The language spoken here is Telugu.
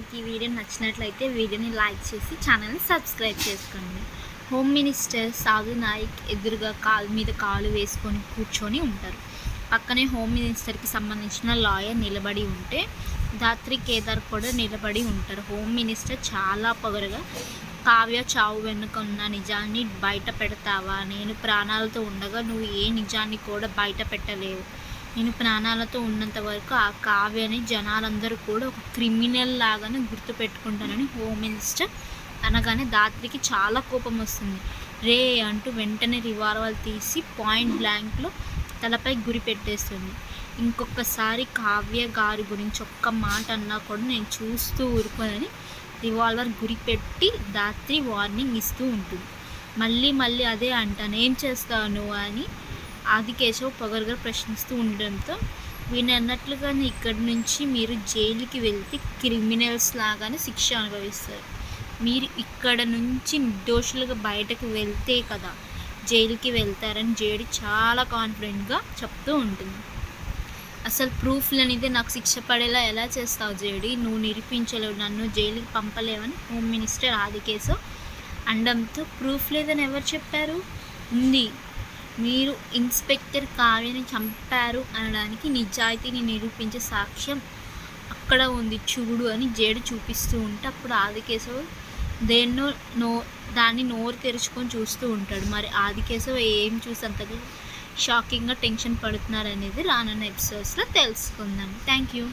మీకు ఈ వీడియో నచ్చినట్లయితే వీడియోని లైక్ చేసి ఛానల్ని సబ్స్క్రైబ్ చేసుకోండి. హోమ్ మినిస్టర్ సాధు నాయక్ ఎదురుగా కాలు మీద కాలు వేసుకొని కూర్చొని ఉంటారు. పక్కనే హోమ్ మినిస్టర్కి సంబంధించిన లాయర్ నిలబడి ఉంటే ధాత్రి కేదార్ కూడా నిలబడి ఉంటారు. హోమ్ మినిస్టర్ చాలా పొగరుగా, కావ్య చావు వెనుక ఉన్న నిజాన్ని బయట పెడతావా? నేను ప్రాణాలతో ఉండగా నువ్వు ఏ నిజాన్ని కూడా బయట పెట్టలేవు. నేను ప్రాణాలతో ఉన్నంత వరకు ఆ కావ్యని జనాలందరూ కూడా ఒక క్రిమినల్ లాగానే గుర్తుపెట్టుకుంటానని హోమ్ మినిస్టర్ అనగానే ధాత్రికి చాలా కోపం వస్తుంది. రే అంటూ వెంటనే రివాల్వర్ తీసి పాయింట్ బ్లాంక్లో తలపై గురి పెట్టేస్తుంది. ఇంకొకసారి కావ్య గారి గురించి ఒక్క మాట అన్నా కూడా నేను చూస్తూ ఊరుకోనని రివాల్వర్ గురిపెట్టి ధాత్రి వార్నింగ్ ఇస్తూ ఉంటుంది. మళ్ళీ అదే అంటాను, ఏం చేస్తావు నువ్వు అని ఆదికేశవ్ పొగరుగా ప్రశ్నిస్తూ ఉండడంతో వీనన్నట్లుగానే ఇక్కడి నుంచి మీరు జైలుకి వెళ్తే క్రిమినల్స్ లాగానే శిక్ష అనుభవిస్తారు. మీరు ఇక్కడ నుంచి నిర్దోషులుగా బయటకు వెళ్తే కదా జైలుకి వెళ్తారని జేడి చాలా కాన్ఫిడెంట్గా చెప్తూ ఉంటుంది. అసలు ప్రూఫ్లు అనేది నాకు శిక్ష పడేలా ఎలా చేస్తావు జేడి? నువ్వు నిరూపించలేవు, నన్ను జైలుకి పంపలేవని హోమ్ మినిస్టర్ ఆదికేశవ్ అనడంతో ప్రూఫ్ లేదని ఎవరు చెప్పారు? ఉంది, మీరు ఇన్స్పెక్టర్ కావ్యని చంపారు అనడానికి నిజాయితీని నిరూపించే సాక్ష్యం అక్కడ ఉంది చూడు అని జేడి చూపిస్తూ ఉంటే అప్పుడు ఆదికేశవ్ దాన్ని నోరు తెరుచుకొని చూస్తూ ఉంటాడు. మరి ఆదికేశవ్ ఏం చూసి అంతగా షాకింగ్గా టెన్షన్ పడుతున్నారు అనేది రానున్న ఎపిసోడ్స్లో తెలుసుకుందాం. Thank you.